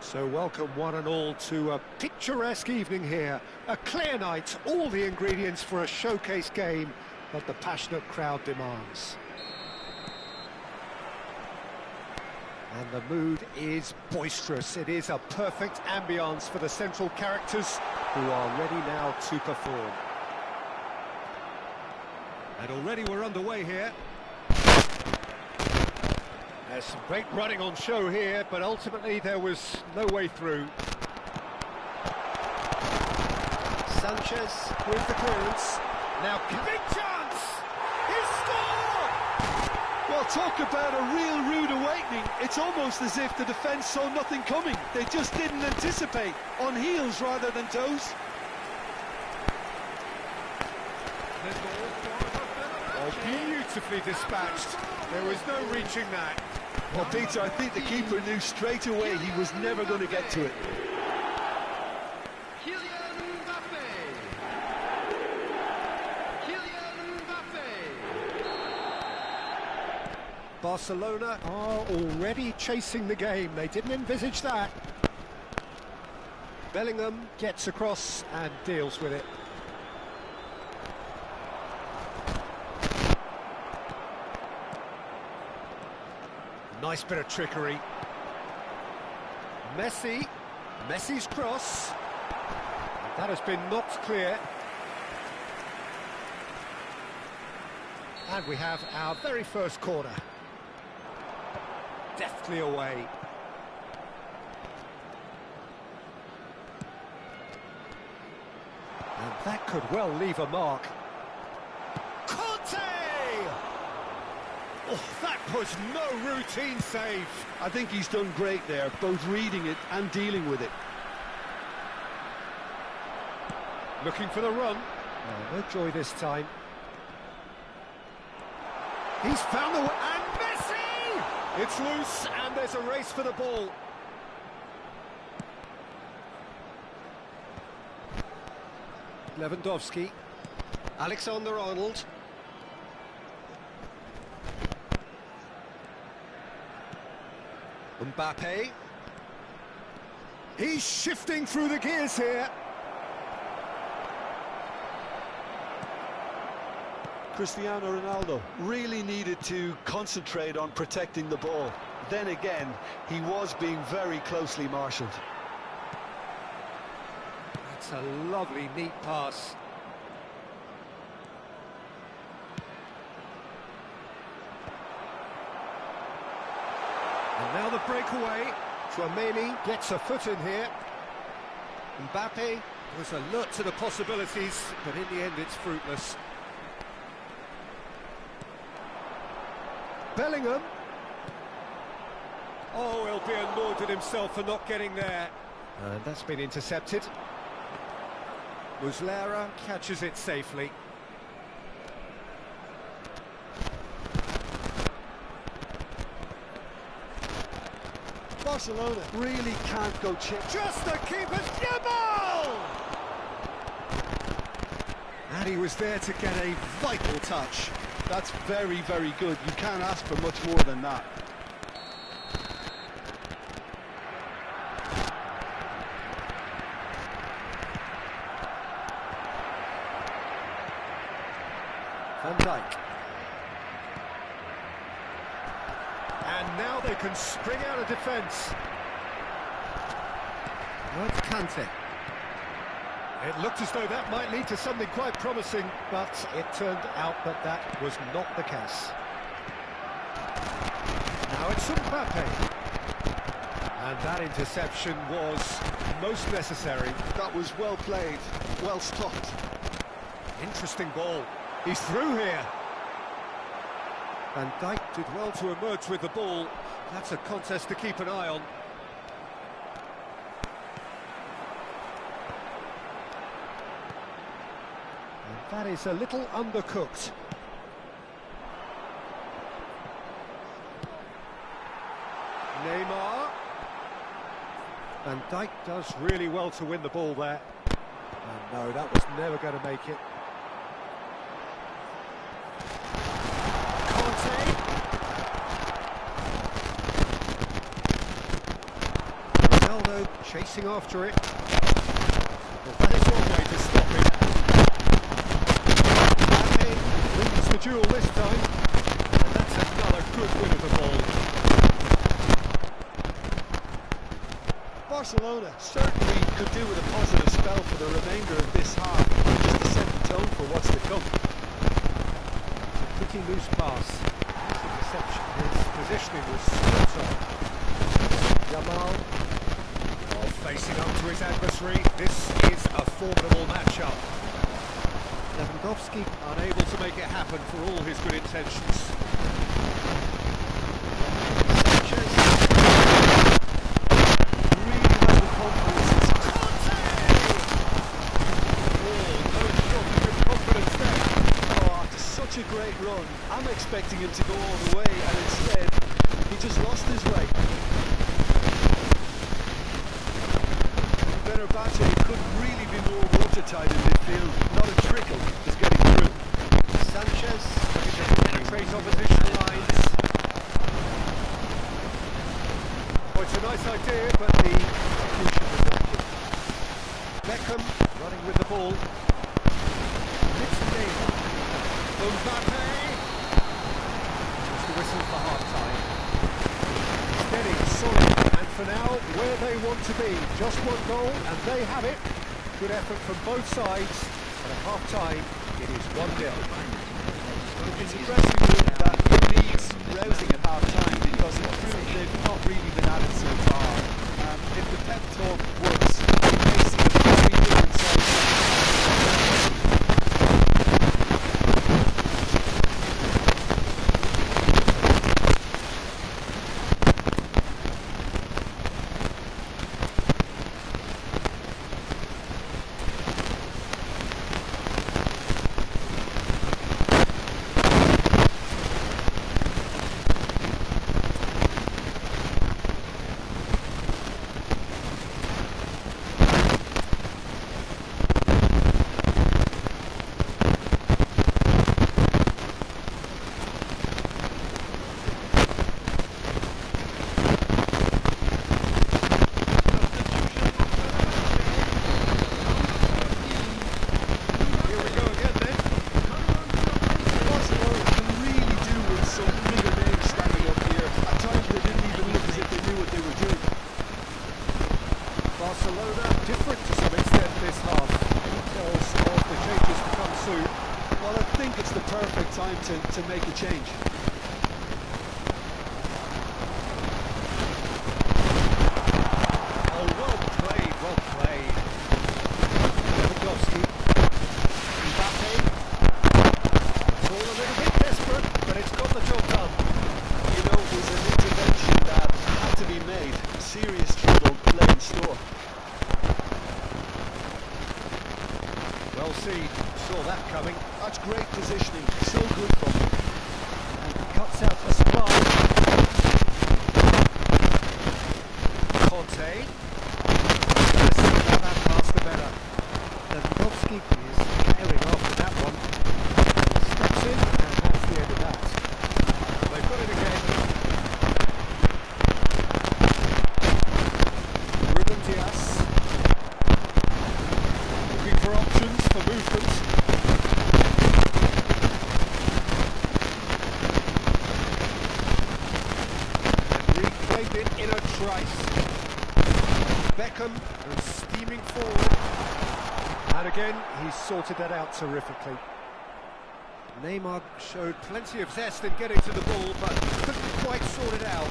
So welcome one and all to a picturesque evening here. A clear night, all the ingredients for a showcase game that the passionate crowd demands. And the mood is boisterous. It is a perfect ambience for the central characters who are ready now to perform. And already we're underway here. There's some great running on show here, but ultimately there was no way through. Sanchez with the clearance. Now, big chance! He scored! Well, talk about a real rude awakening. It's almost as if the defence saw nothing coming. They just didn't anticipate, on heels rather than toes. Oh, beautifully dispatched. There was no reaching that. Well, Peter, I think the keeper knew straight away he was never going to get to it. Barcelona are already chasing the game. They didn't envisage that. Bellingham gets across and deals with it. Nice bit of trickery. Messi's cross. That has been knocked clear. And we have our very first corner. Deftly away. And that could well leave a mark. Oh, that was no routine save. I think he's done great there, both reading it and dealing with it. Looking for the run. Oh, no joy this time. He's found the way, and Messi! It's loose, and there's a race for the ball. Lewandowski. Alexander-Arnold. Mbappe. He's shifting through the gears here. Cristiano Ronaldo really needed to concentrate on protecting the ball. Then again, he was being very closely marshalled. That's a lovely, neat pass. And now the breakaway. Chouameni gets a foot in here. Mbappe was alert to the possibilities, but in the end it's fruitless. Bellingham. Oh, he'll be annoyed at himself for not getting there. And that's been intercepted. Muslera catches it safely. Barcelona really can't go chip. Just the keeper's nibble! And he was there to get a vital touch. That's very, very good. You can't ask for much more than that. Van Dijk. And now they can spring out of defence. That's Kante. It looked as though that might lead to something quite promising, but it turned out that that was not the case. Now it's Mbappe. And that interception was most necessary. That was well played, well stopped. Interesting ball. He's through here. Van Dijk did well to emerge with the ball. That's a contest to keep an eye on. And that is a little undercooked. Neymar. Van Dijk does really well to win the ball there. And no, that was never going to make it. chasing after it. Well, that is one way to stop it. Mbappe wins the duel this time. And that's another good win of the ball. Barcelona certainly could do with a positive spell for the remainder of this half, just to set the tone for what's to come. Pretty loose pass. The reception, his positioning was spot on. Yamal, facing up to his adversary. This is a formidable matchup. Lewandowski unable to make it happen for all his good intentions. Sanchez really has the confidence. Confidence there. Oh, after such a great run, I'm expecting him to go all the way, and instead, he just lost his way. Fenerbahce couldn't really be more watertight in midfield. Not a trickle is getting through. Sanchez penetrates opposition lines. Oh, it's a nice idea, but the execution was not good. Beckham running with the ball. Mbappe! Just the whistle for half-time. Steady, solid, and for now, where they want to be. Just one goal, and they have it. Good effort from both sides, and at half-time, it is 1-0. It's impressive that it needs rousing at half-time, because it's true they've not really been at it so far. If the pep talk works, we may see a very different side. Barcelona different to some extent this half. Details of the changes to come soon. Well, I think it's the perfect time to make a change. Oh, well played, well played. Lewandowski. Mbappe. It's all a little bit desperate, but it's got the job done. You know, it was an intervention that had to be made. Serious trouble lay in store. Well seen, saw that coming. That's great positioning, so good from him. And cuts out the supply. Conte. The simpler that pass, the better. Lewandowski is carrying after that one. He steps in, and that's the end of that. They've got it again. Ruben Dias. Looking for options for movement. And reclaimed it in a trice. Beckham is steaming forward. And again, he's sorted that out terrifically. Neymar showed plenty of zest in getting to the ball, but couldn't quite sort it out.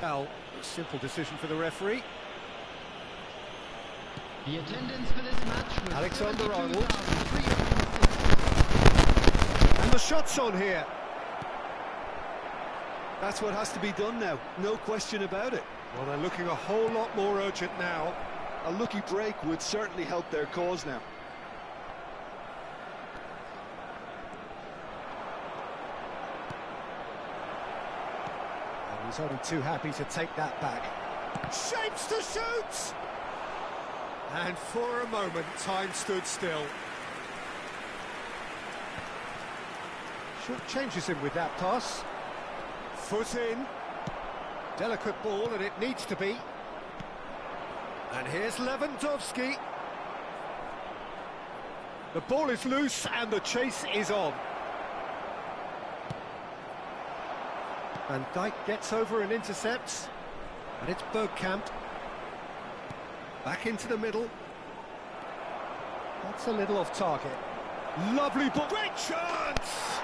Now, simple decision for the referee. The attendance for this match was Alexander-Arnold. And the shot's on here. That's what has to be done now, no question about it. Well, they're looking a whole lot more urgent now. A lucky break would certainly help their cause now. And he's only too happy to take that back. Shapes to shoot! And for a moment, time stood still. Short changes him with that pass. Foot in. Delicate ball, and it needs to be. And here's Lewandowski. The ball is loose and the chase is on. Van Dijk gets over and intercepts. And it's Bergkamp. Back into the middle. That's a little off target. Lovely ball. Great chance!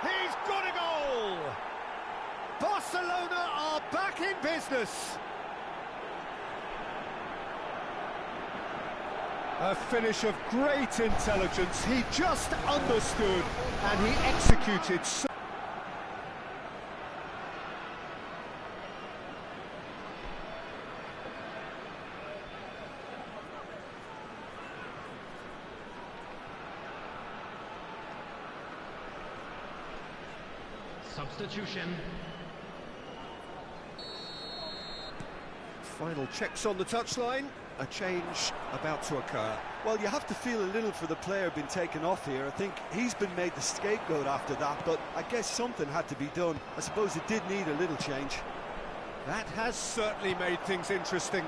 He's got a goal! Barcelona are back in business. A finish of great intelligence. He just understood and he executed so. Substitution. Final checks on the touchline. A change about to occur. Well, you have to feel a little for the player being taken off here. I think he's been made the scapegoat after that, but I guess something had to be done. I suppose it did need a little change. That has certainly made things interesting.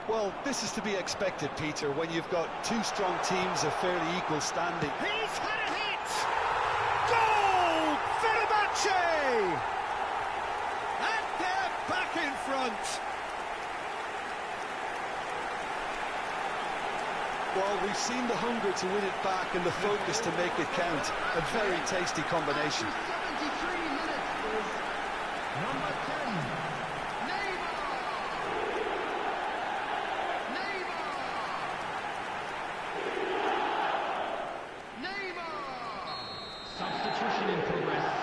Well, this is to be expected, Peter, when you've got two strong teams of fairly equal standing. He's had a hit! Goal! Fenerbahce! And they're back in front. Well, we've seen the hunger to win it back and the focus to make it count. A very tasty combination. 73 minutes is number 10. Neymar! Substitution in progress.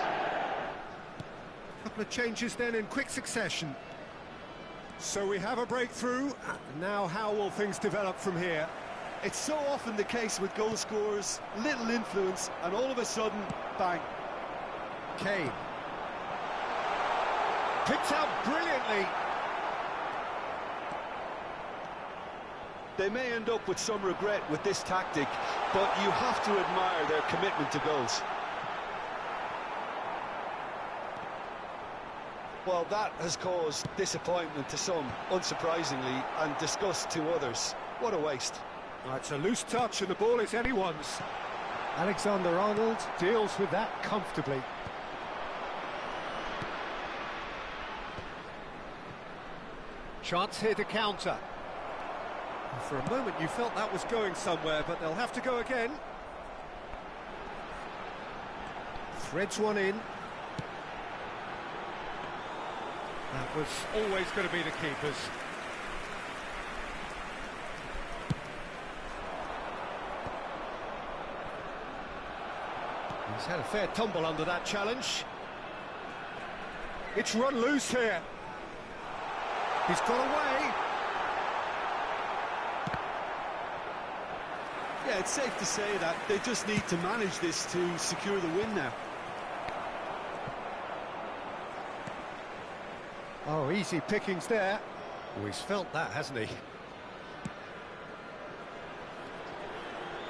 Couple of changes then in quick succession. So we have a breakthrough. Now how will things develop from here? It's so often the case with goal scorers, little influence, and all of a sudden, bang. Kane. Picked out brilliantly. They may end up with some regret with this tactic, but you have to admire their commitment to goals. Well, that has caused disappointment to some, unsurprisingly, and disgust to others. What a waste. It's a loose touch and the ball is anyone's. Alexander-Arnold deals with that comfortably. Chance here to counter. And for a moment you felt that was going somewhere, but they'll have to go again. Threads one in. That was always going to be the keeper's. He's had a fair tumble under that challenge. It's run loose here. He's got away. Yeah, it's safe to say that they just need to manage this to secure the win now. Oh, easy pickings there. Oh, he's felt that, hasn't he?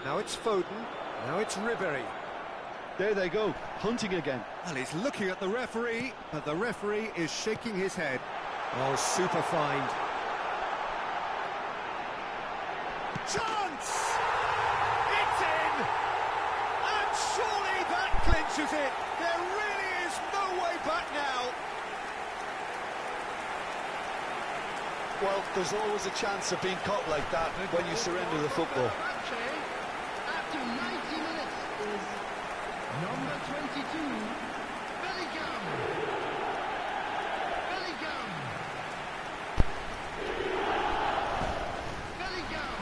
Now it's Foden. Now it's Ribery. There they go, hunting again. Well, he's looking at the referee, but the referee is shaking his head. Oh, super find. Chance! It's in! And surely that clinches it. There really is no way back now. Well, there's always a chance of being caught like that when you surrender the football. After 90 minutes is number 22, Bellingham. Bellingham. Bellingham.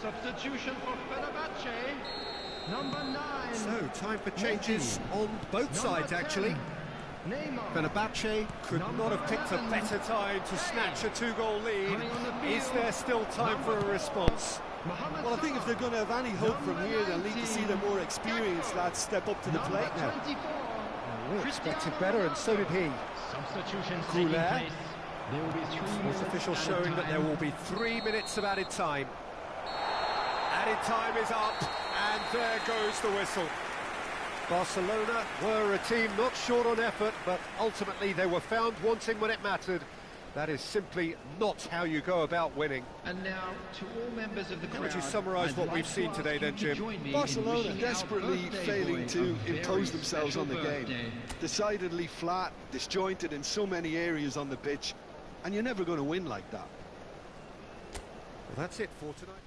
Substitution for Fenerbahce. Number 9. So, time for changes on both sides, actually. Neymar. Fenerbahce could not have picked a better time to snatch a 2-goal lead. Is there still time for a response? Well, I think if they're going to have any hope from here, they'll need to see the more experienced lads step up to the plate now. We expected better, and so did he. Substitutions taking taking place. place. There will be 3 Fourth minutes official added showing that there time. will be 3 minutes of added time. Added time is up, and there goes the whistle. Barcelona were a team not short on effort, but ultimately they were found wanting when it mattered. That is simply not how you go about winning. And now, to all members of the How crowd, would you summarise I'd what like we've to seen ask today you then, to Jim? join me in Barcelona wishing our desperately birthday failing boy to a very impose themselves on the special game. birthday. Decidedly flat, disjointed in so many areas on the pitch, and you're never going to win like that. Well, that's it for tonight.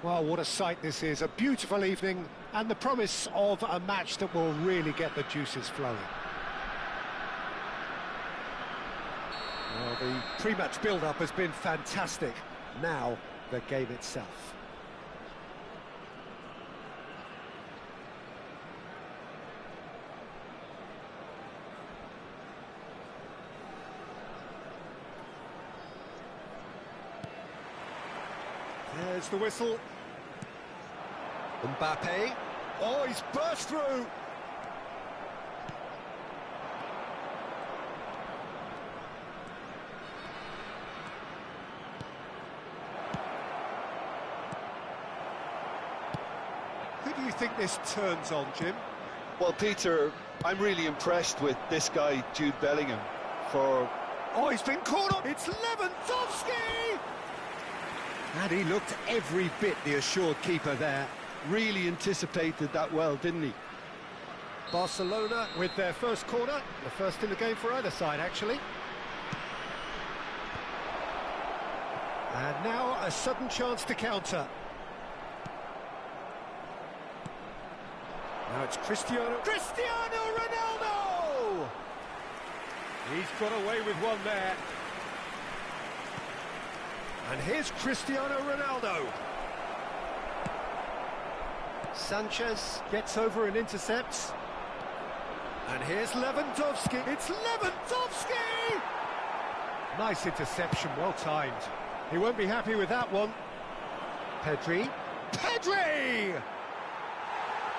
Well, what a sight this is. A beautiful evening and the promise of a match that will really get the juices flowing. Well, the pre-match build-up has been fantastic. Now, the game itself. There's the whistle. Mbappe. Oh, he's burst through. Who do you think this turns on, Jim? Well, Peter, I'm really impressed with this guy, Jude Bellingham, for... Oh, he's been caught up. It's Lewandowski! And he looked every bit the assured keeper there. really anticipated that well, didn't he? Barcelona with their first corner, the first in the game for either side, actually. And now a sudden chance to counter. Now it's Cristiano Ronaldo! He's got away with one there. And here's Cristiano Ronaldo. Sanchez gets over and intercepts. And here's Lewandowski. It's Lewandowski! Nice interception, well timed. He won't be happy with that one. Pedri!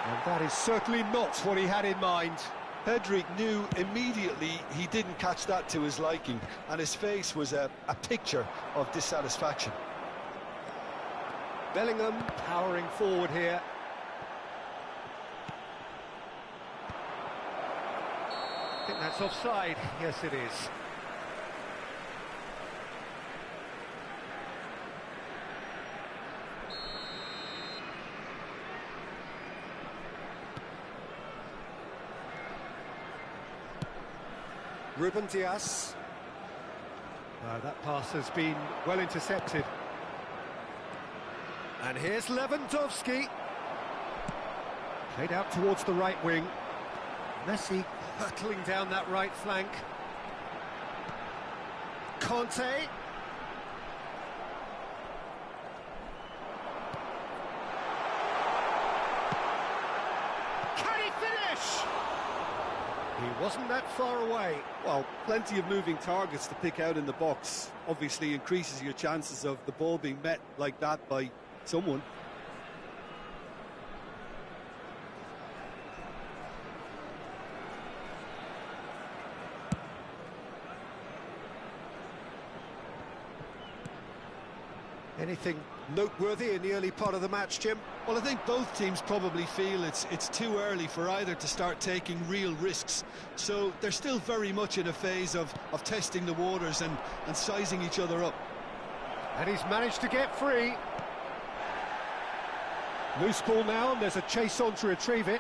And that is certainly not what he had in mind. Pedri knew immediately he didn't catch that to his liking, and his face was a picture of dissatisfaction. Bellingham powering forward here. I think that's offside. Yes, it is. Ruben Dias. That pass has been well intercepted. And here's Lewandowski. Played out towards the right wing. Messi hurtling down that right flank. Conte. Can he finish? He wasn't that far away. Well, plenty of moving targets to pick out in the box. Obviously increases your chances of the ball being met like that by someone. Anything noteworthy in the early part of the match, Jim? Well, I think both teams probably feel it's too early for either to start taking real risks. So they're still very much in a phase of testing the waters and sizing each other up. And he's managed to get free. Loose ball now, and there's a chase on to retrieve it.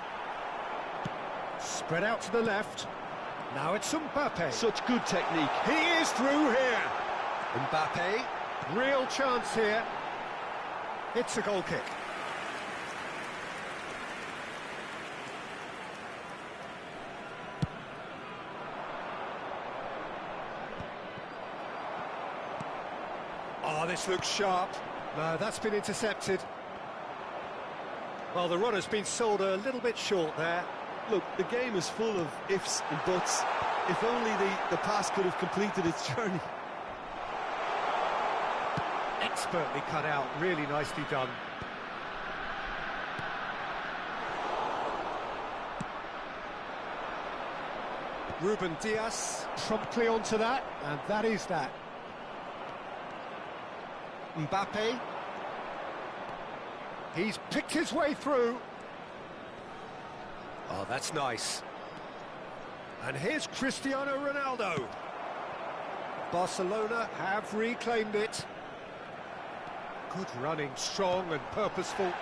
Spread out to the left. Now it's Mbappe. Such good technique. He is through here. Mbappe. Real chance here. It's a goal kick. Oh, this looks sharp. No, that's been intercepted. Well, the runner's been sold a little bit short there. Look, the game is full of ifs and buts. If only the pass could have completed its journey. Expertly cut out, really nicely done. Ruben Dias promptly onto that, and that is that. Mbappe. He's picked his way through. Oh, that's nice. And here's Cristiano Ronaldo. Barcelona have reclaimed it. Good running, strong and purposeful.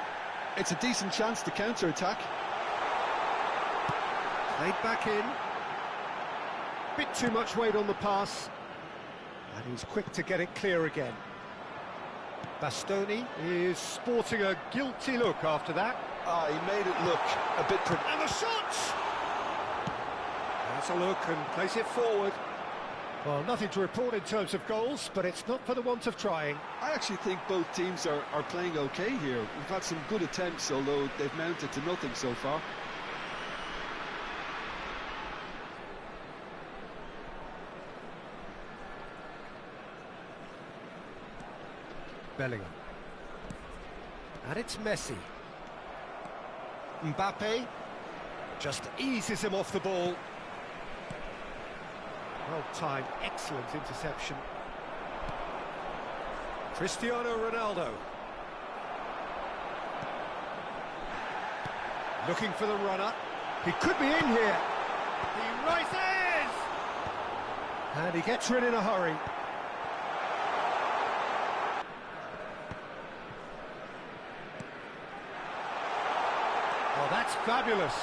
It's a decent chance to counter-attack. Played back in. Bit too much weight on the pass. And he's quick to get it clear again. Bastoni is sporting a guilty look after that. He made it look a bit... And the shot! That's a look and place it forward. Well, nothing to report in terms of goals, but it's not for the want of trying. I actually think both teams are playing okay here. We've had some good attempts, although they've mounted to nothing so far. Bellingham. And it's Messi. Mbappe just eases him off the ball. Well-timed, excellent interception. Cristiano Ronaldo. Looking for the runner. He could be in here. He rises! And he gets rid in a hurry. Oh, that's fabulous.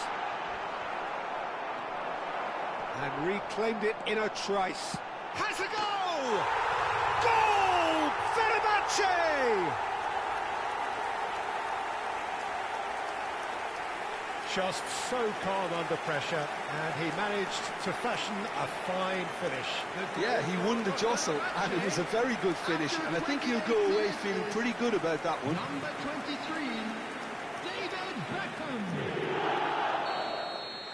And reclaimed it in a trice. Has a goal! Goal! Fenerbahce! Just so calm under pressure, and he managed to fashion a fine finish. Yeah, he won the jostle, and it was a very good finish, and I think he'll go away feeling pretty good about that one. Number 23, David Beckham.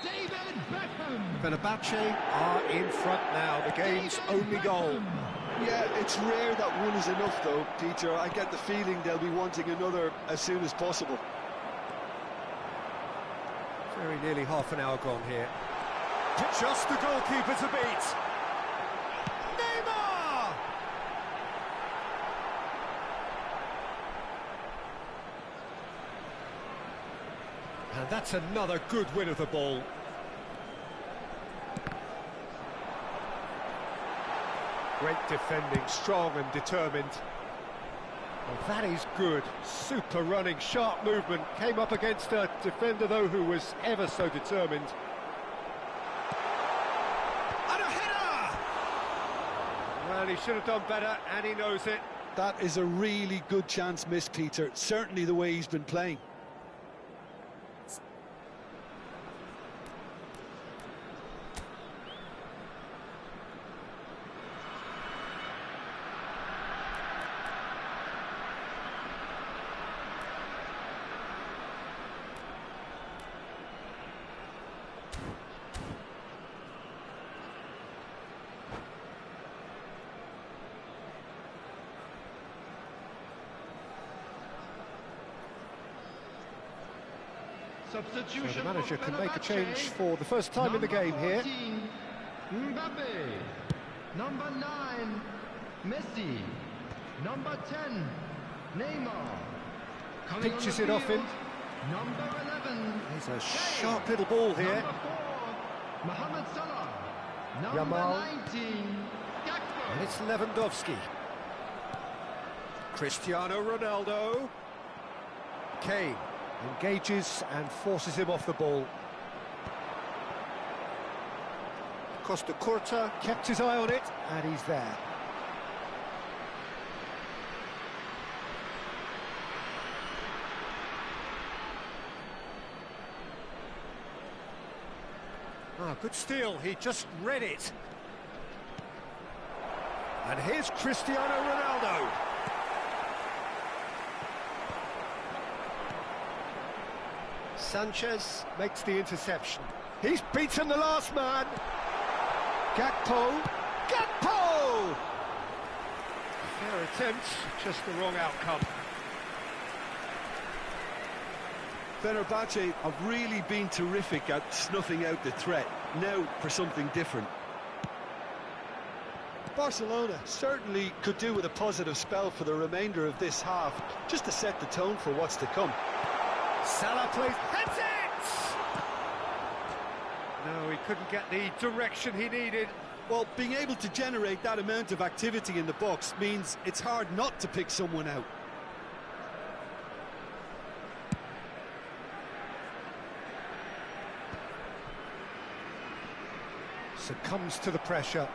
David Beckham. Fenerbahce are in front now, the game's only goal. Yeah, it's rare that one is enough though, Peter. I get the feeling they'll be wanting another as soon as possible. Very nearly half an hour gone here. Just the goalkeeper to beat. Neymar! And that's another good win of the ball. Great defending, strong and determined. Well, that is good. Super running, sharp movement. Came up against a defender, though, who was ever so determined. And a header! Well, he should have done better, and he knows it. That is a really good chance missed, Peter. Certainly the way he's been playing. Substitution So the manager for can make a change Fenerbahce. for the first time in the game here. 14, Mbappe. Number 9, Messi. Number 10, Neymar. Coming on Pitches the it off him. field, Number 11. There's a sharp little ball here. Number 4, Mohamed Salah. Number Yamal. 19, Gakpo. And it's Lewandowski. Cristiano Ronaldo. Kane engages and forces him off the ball. Costa Curta kept his eye on it, and he's there. Ah, good steal, he just read it. And here's Cristiano Ronaldo. Sanchez makes the interception. He's beaten the last man. Gakpo. Gakpo! Fair attempt, just the wrong outcome. Fenerbahce have really been terrific at snuffing out the threat. Now for something different. Barcelona certainly could do with a positive spell for the remainder of this half, just to set the tone for what's to come. Salah plays, heads it! No, he couldn't get the direction he needed. Well, being able to generate that amount of activity in the box means it's hard not to pick someone out. Succumbs to the pressure.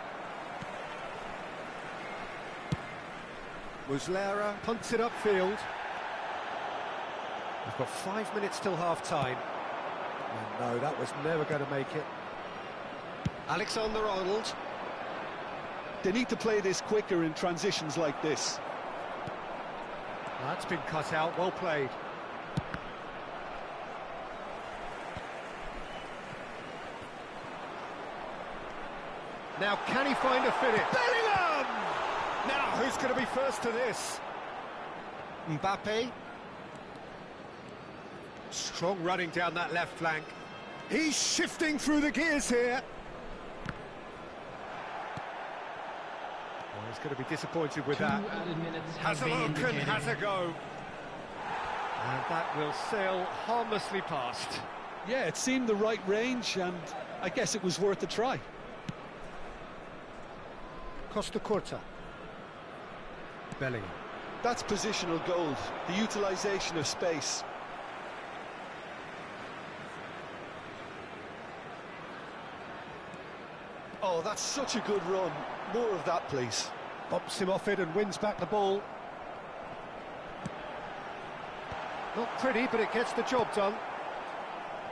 Muslera punts it upfield. We've got 5 minutes till half-time. And no, that was never going to make it. Alexander-Arnold. They need to play this quicker in transitions like this. That's been cut out, well played. Now, can he find a finish? Bellingham! Now, who's going to be first to this? Mbappe. Strong running down that left flank. He's shifting through the gears here. Well, he's going to be disappointed with that. Has a look and has a go. And that will sail harmlessly past. Yeah, it seemed the right range, and I guess it was worth a try. Costa Curta. Bellingham. That's positional gold, the utilisation of space. Oh, that's such a good run. More of that, please. Bumps him off it and wins back the ball. Not pretty, but it gets the job done.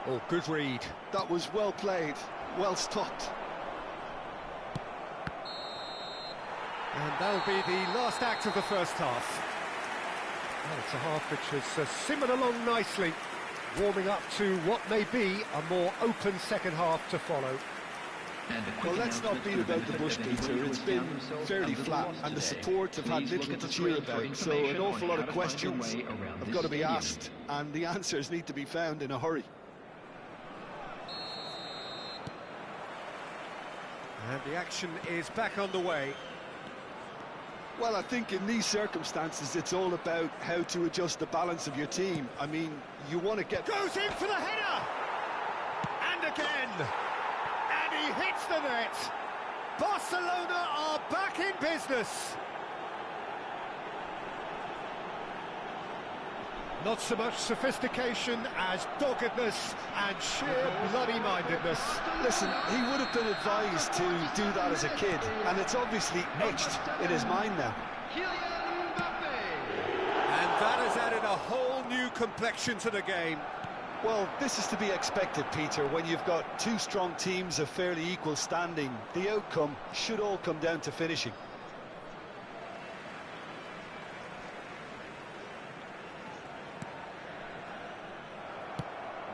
Oh, good read. That was well played, well stopped. And that'll be the last act of the first half. Well, it's a half which has simmered along nicely, warming up to what may be a more open second half to follow. Well, let's not beat about the bush, Peter. It's been fairly flat, and the support have had little to cheer about, so an awful lot of questions have got to be asked, and the answers need to be found in a hurry. And the action is back on the way. Well, I think in these circumstances, it's all about how to adjust the balance of your team. I mean, you want to get... Goes in for the header! And again! And he hits the net! Barcelona are back in business! Not so much sophistication as doggedness and sheer bloody-mindedness. Listen, he would have been advised to do that as a kid, and it's obviously etched in his mind now. And that has added a whole new complexion to the game. Well, this is to be expected, Peter, when you've got two strong teams of fairly equal standing. The outcome should all come down to finishing.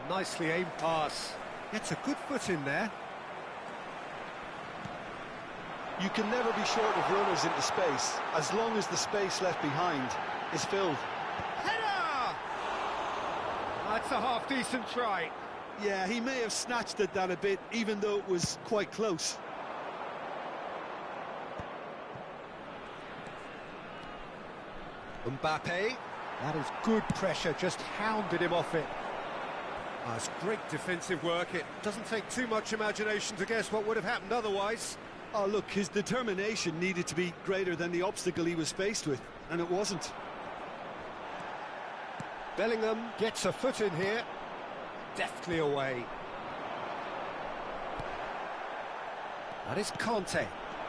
Nicely aimed pass. Gets a good foot in there. You can never be short of runners into space, as long as the space left behind is filled. Header! That's a half-decent try. Yeah, he may have snatched it down a bit, even though it was quite close. Mbappe. That is good pressure, just hounded him off it. That's great defensive work. It doesn't take too much imagination to guess what would have happened otherwise. Oh, look, his determination needed to be greater than the obstacle he was faced with, and it wasn't. Bellingham gets a foot in here. Deftly away. That is Conte.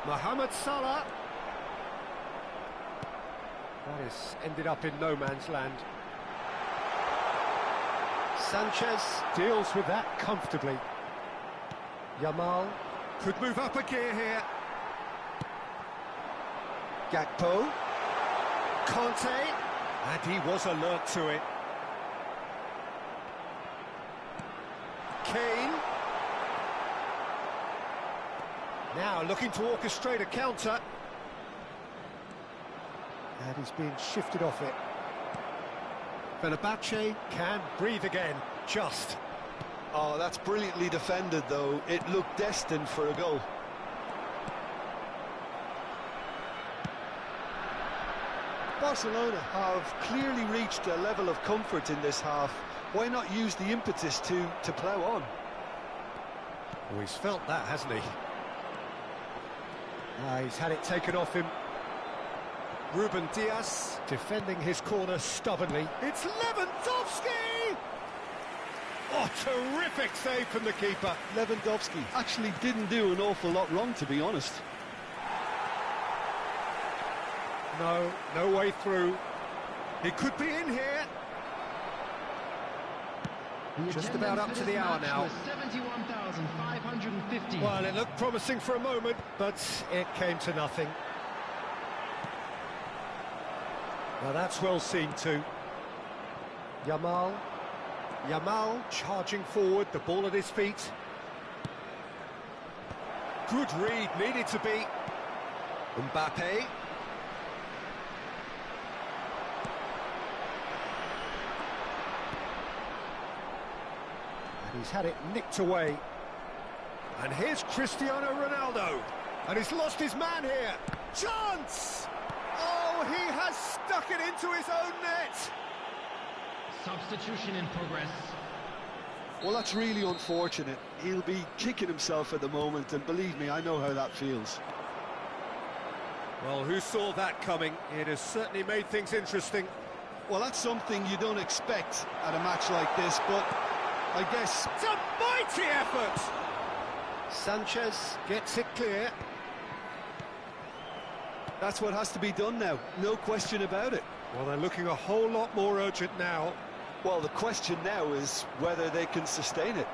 Mohamed Salah. That has ended up in no man's land. Sanchez deals with that comfortably. Yamal could move up a gear here. Gakpo. Conte. And he was alert to it. Kane. Now looking to orchestrate a counter. And he's being shifted off it. Fenerbahce can breathe again, just. Oh, that's brilliantly defended, though. It looked destined for a goal. Barcelona have clearly reached a level of comfort in this half. Why not use the impetus to plough on? Oh, he's felt that, hasn't he? He's had it taken off him. Ruben Diaz defending his corner stubbornly. It's Lewandowski! Oh, terrific save from the keeper. Lewandowski actually didn't do an awful lot wrong, to be honest. No, no way through. He could be in here. The Just about up attendance to for the this hour match now. was 71,550. Well, it looked promising for a moment, but it came to nothing. Now that's well seen too. Yamal charging forward, the ball at his feet. Good read, needed to be. Mbappe. And he's had it nicked away. And here's Cristiano Ronaldo. And he's lost his man here. Chance! Oh, he has stuck it into his own net. Substitution in progress. Well, that's really unfortunate. He'll be kicking himself at the moment, and believe me, I know how that feels. Well, who saw that coming? It has certainly made things interesting. Well, that's something you don't expect at a match like this, but I guess... It's a mighty effort! Sanchez gets it clear. That's what has to be done now, no question about it. Well, they're looking a whole lot more urgent now. Well, the question now is whether they can sustain it.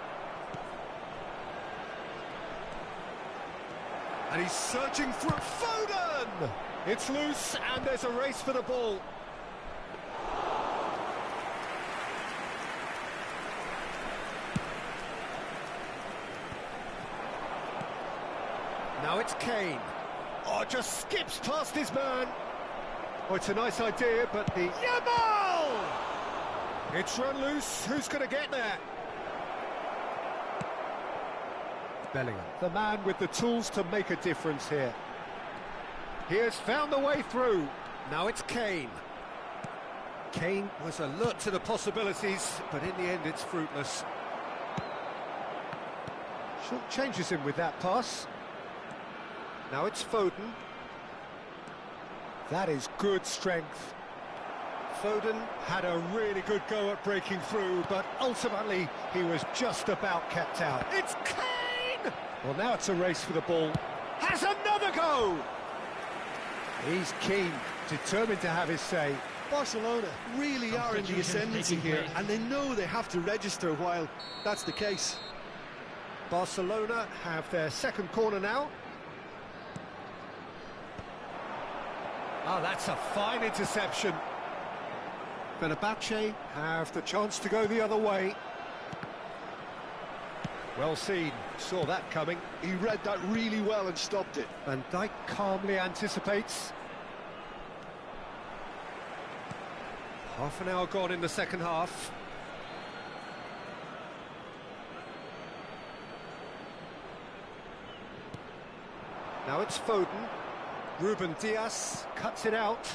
And he's searching for Foden! It's loose, and there's a race for the ball. Now it's Kane. Oh, just skips past his man. Oh, it's a nice idea, but the... Yamal! It's run loose. Who's going to get there? Bellingham, the man with the tools to make a difference here. He has found the way through. Now it's Kane. Kane was alert to the possibilities, but in the end it's fruitless. Short changes him with that pass. Now it's Foden. That is good strength. Foden had a really good go at breaking through, but ultimately he was just about kept out. It's Kane! Well, now it's a race for the ball. Has another go! He's keen, determined to have his say. Barcelona really are in the ascendancy taking here, place. and they know they have to register while that's the case. Barcelona have their second corner now. Oh, that's a fine interception. Fenerbahce have the chance to go the other way. Well seen, saw that coming. He read that really well and stopped it. Van Dijk calmly anticipates. Half an hour gone in the second half. Now it's Foden. Ruben Dias cuts it out.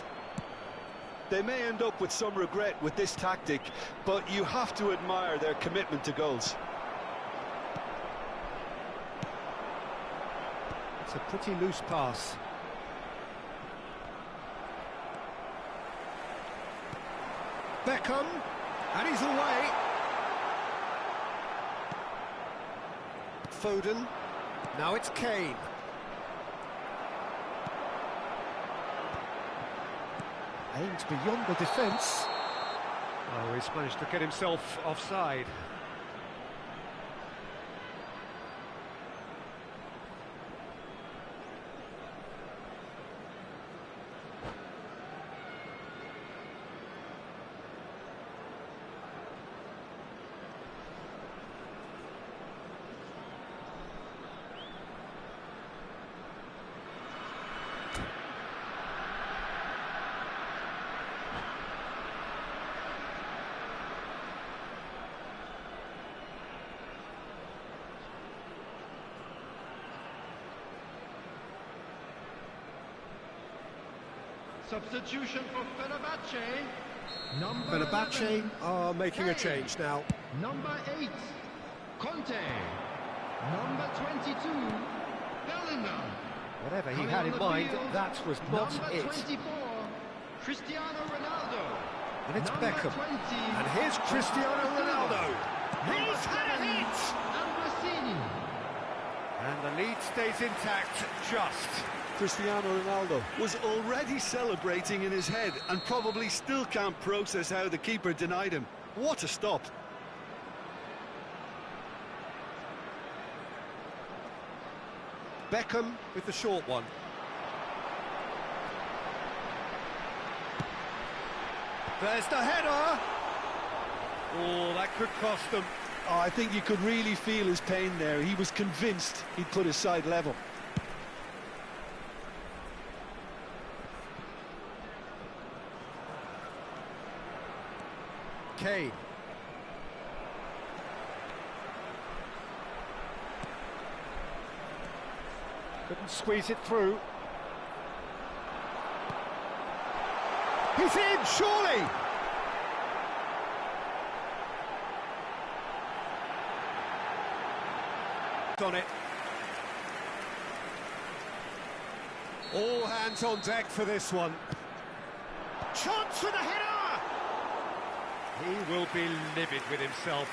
They may end up with some regret with this tactic, but you have to admire their commitment to goals. It's a pretty loose pass. Beckham, and he's away. Foden, now it's Kane. Aims beyond the defence. Oh, he's managed to get himself offside. Substitution for Fenerbahce. Fenerbahce 11, are making a Kane. change now. Number 8, Conte. Number 22, Bellingham. Whatever he Coming had on in the mind, field, that was not number it. 24, Cristiano Ronaldo. And it's Number Beckham. 20, And here's Cristiano Ronaldo. Number He's had a 7, hit! Ambrosini. And the lead stays intact, just. Cristiano Ronaldo was already celebrating in his head and probably still can't process how the keeper denied him. What a stop. Beckham with the short one. There's the header! Oh, that could cost them. Oh, I think you could really feel his pain there. He was convinced he'd put his side level. Kane. Couldn't squeeze it through. He's in, surely! On it. All hands on deck for this one. Chance for the header! He will be livid with himself.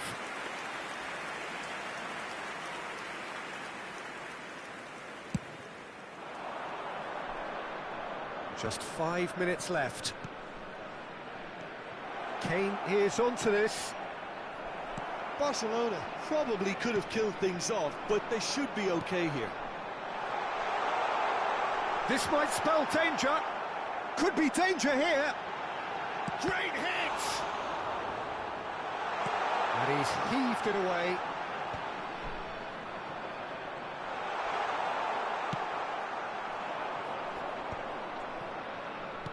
Just 5 minutes left. Kane is onto this. Barcelona probably could have killed things off, but they should be okay here. This might spell danger. Could be danger here. Great hit! And he's heaved it away.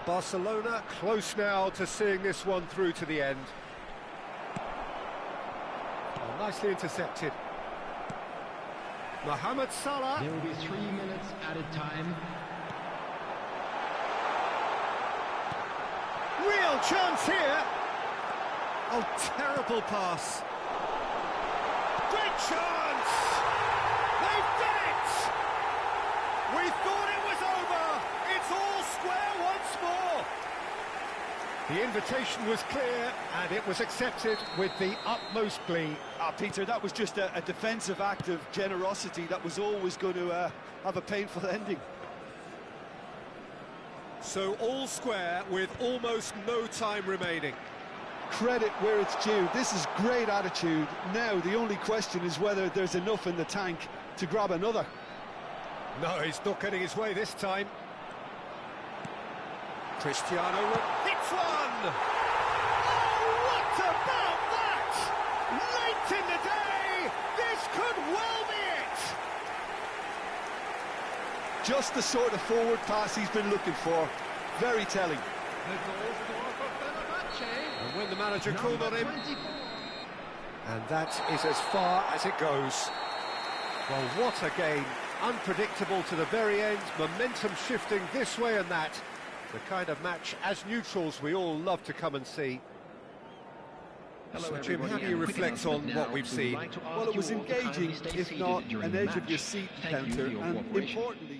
Barcelona close now to seeing this one through to the end. Oh, nicely intercepted. Mohamed Salah. There will be 3 minutes added time. Real chance here. Oh, terrible pass. Great chance. They've done it. We thought it was over. It's all square once more. The invitation was clear and it was accepted with the utmost glee. Peter, that was just a defensive act of generosity that was always going to have a painful ending. So all square with almost no time remaining. Credit where it's due. This is great attitude. Now the only question is whether there's enough in the tank to grab another. No, he's not getting his way this time. Cristiano hits one! Oh, what about that? Late in the day, this could well be it! Just the sort of forward pass he's been looking for. Very telling. And when the manager called on him, and that is as far as it goes. Well, what a game. Unpredictable to the very end, momentum shifting this way and that. The kind of match, as neutrals, we all love to come and see. Hello, so, Jim, how do you reflect on what we've seen? Well, it was engaging, if not an edge-of-your-seat counter, and importantly...